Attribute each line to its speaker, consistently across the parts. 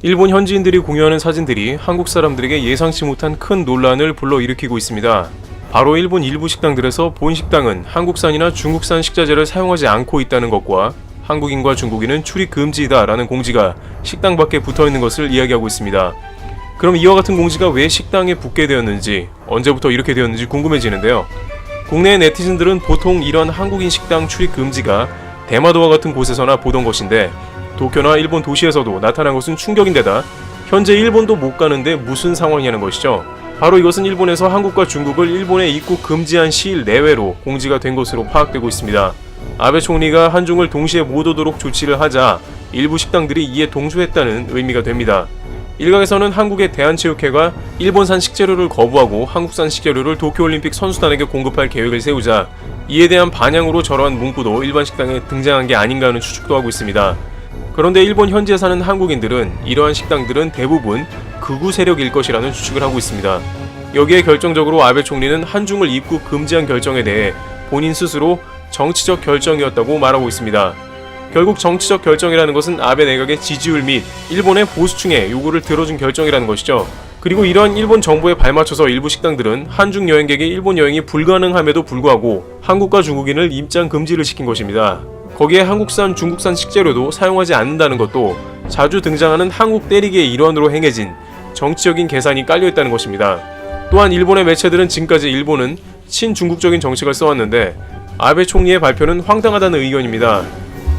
Speaker 1: 일본 현지인들이 공유하는 사진들이 한국 사람들에게 예상치 못한 큰 논란을 불러일으키고 있습니다. 바로 일본 일부 식당들에서 본 식당은 한국산이나 중국산 식자재를 사용하지 않고 있다는 것과 한국인과 중국인은 출입 금지이다 라는 공지가 식당 밖에 붙어있는 것을 이야기하고 있습니다. 그럼 이와 같은 공지가 왜 식당에 붙게 되었는지, 언제부터 이렇게 되었는지 궁금해지는데요. 국내 네티즌들은 보통 이런 한국인 식당 출입 금지가 대마도와 같은 곳에서나 보던 것인데 도쿄나 일본 도시에서도 나타난 것은 충격인데다 현재 일본도 못 가는데 무슨 상황이냐는 것이죠. 바로 이것은 일본에서 한국과 중국을 일본에 입국 금지한 시일 내외로 공지가 된 것으로 파악되고 있습니다. 아베 총리가 한중을 동시에 못 오도록 조치를 하자 일부 식당들이 이에 동조했다는 의미가 됩니다. 일각에서는 한국의 대한체육회가 일본산 식재료를 거부하고 한국산 식재료를 도쿄올림픽 선수단에게 공급할 계획을 세우자 이에 대한 반향으로 저러한 문구도 일반 식당에 등장한 게 아닌가 하는 추측도 하고 있습니다. 그런데 일본 현지에 사는 한국인들은 이러한 식당들은 대부분 극우 세력일 것이라는 추측을 하고 있습니다. 여기에 결정적으로 아베 총리는 한중을 입국 금지한 결정에 대해 본인 스스로 정치적 결정이었다고 말하고 있습니다. 결국 정치적 결정이라는 것은 아베 내각의 지지율 및 일본의 보수층의 요구를 들어준 결정이라는 것이죠. 그리고 이러한 일본 정부에 발맞춰서 일부 식당들은 한중 여행객의 일본 여행이 불가능함에도 불구하고 한국과 중국인을 입장 금지를 시킨 것입니다. 거기에 한국산, 중국산 식재료도 사용하지 않는다는 것도 자주 등장하는 한국 때리기의 일환으로 행해진 정치적인 계산이 깔려있다는 것입니다. 또한 일본의 매체들은 지금까지 일본은 친중국적인 정책을 써왔는데 아베 총리의 발표는 황당하다는 의견입니다.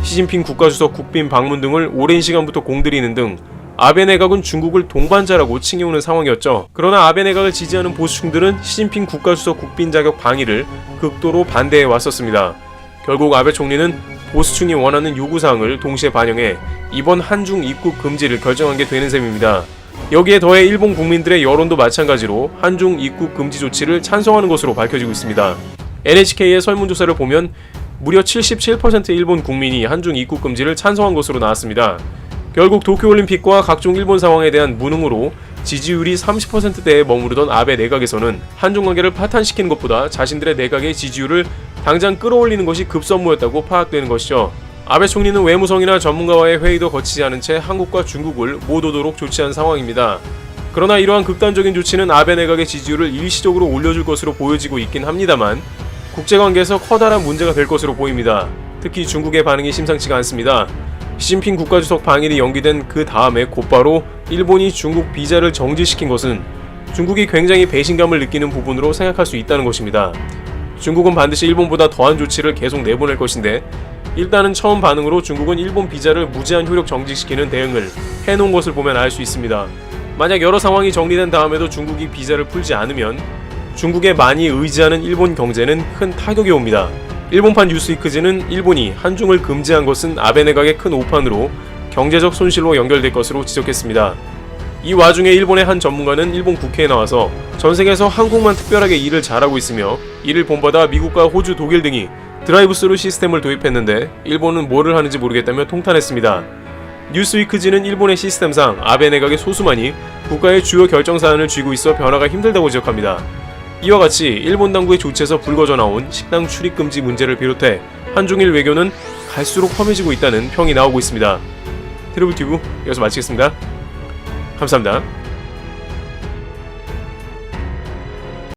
Speaker 1: 시진핑 국가주석 국빈 방문 등을 오랜 시간부터 공들이는 등 아베 내각은 중국을 동반자라고 칭해오는 상황이었죠. 그러나 아베 내각을 지지하는 보수층들은 시진핑 국가주석 국빈 자격 방위를 극도로 반대해 왔었습니다. 결국 아베 총리는 보수층이 원하는 요구사항을 동시에 반영해 이번 한중 입국 금지를 결정한 게 되는 셈입니다. 여기에 더해 일본 국민들의 여론도 마찬가지로 한중 입국 금지 조치를 찬성하는 것으로 밝혀지고 있습니다. NHK의 설문조사를 보면 무려 77% 일본 국민이 한중 입국 금지를 찬성한 것으로 나왔습니다. 결국 도쿄올림픽과 각종 일본 상황에 대한 무능으로 지지율이 30%대에 머무르던 아베 내각에서는 한중 관계를 파탄시키는 것보다 자신들의 내각의 지지율을 당장 끌어올리는 것이 급선무였다고 파악되는 것이죠. 아베 총리는 외무성이나 전문가와의 회의도 거치지 않은 채 한국과 중국을 못 오도록 조치한 상황입니다. 그러나 이러한 극단적인 조치는 아베 내각의 지지율을 일시적으로 올려줄 것으로 보여지고 있긴 합니다만 국제관계에서 커다란 문제가 될 것으로 보입니다. 특히 중국의 반응이 심상치가 않습니다. 시진핑 국가주석 방일이 연기된 그 다음에 곧바로 일본이 중국 비자를 정지시킨 것은 중국이 굉장히 배신감을 느끼는 부분으로 생각할 수 있다는 것입니다. 중국은 반드시 일본보다 더한 조치를 계속 내보낼 것인데 일단은 처음 반응으로 중국은 일본 비자를 무제한 효력 정지시키는 대응을 해놓은 것을 보면 알 수 있습니다. 만약 여러 상황이 정리된 다음에도 중국이 비자를 풀지 않으면 중국에 많이 의지하는 일본 경제는 큰 타격이 옵니다. 일본판 뉴스위크지는 일본이 한중을 금지한 것은 아베 내각의 큰 오판으로 경제적 손실로 연결될 것으로 지적했습니다. 이 와중에 일본의 한 전문가는 일본 국회에 나와서 전 세계에서 한국만 특별하게 일을 잘하고 있으며 이를 본받아 미국과 호주, 독일 등이 드라이브스루 시스템을 도입했는데 일본은 뭐를 하는지 모르겠다며 통탄했습니다. 뉴스위크지는 일본의 시스템상 아베 내각의 소수만이 국가의 주요 결정사안을 쥐고 있어 변화가 힘들다고 지적합니다. 이와 같이 일본 당국의 조치에서 불거져 나온 식당 출입금지 문제를 비롯해 한중일 외교는 갈수록 험해지고 있다는 평이 나오고 있습니다. 트러블튜브 여기서 마치겠습니다. 감사합니다.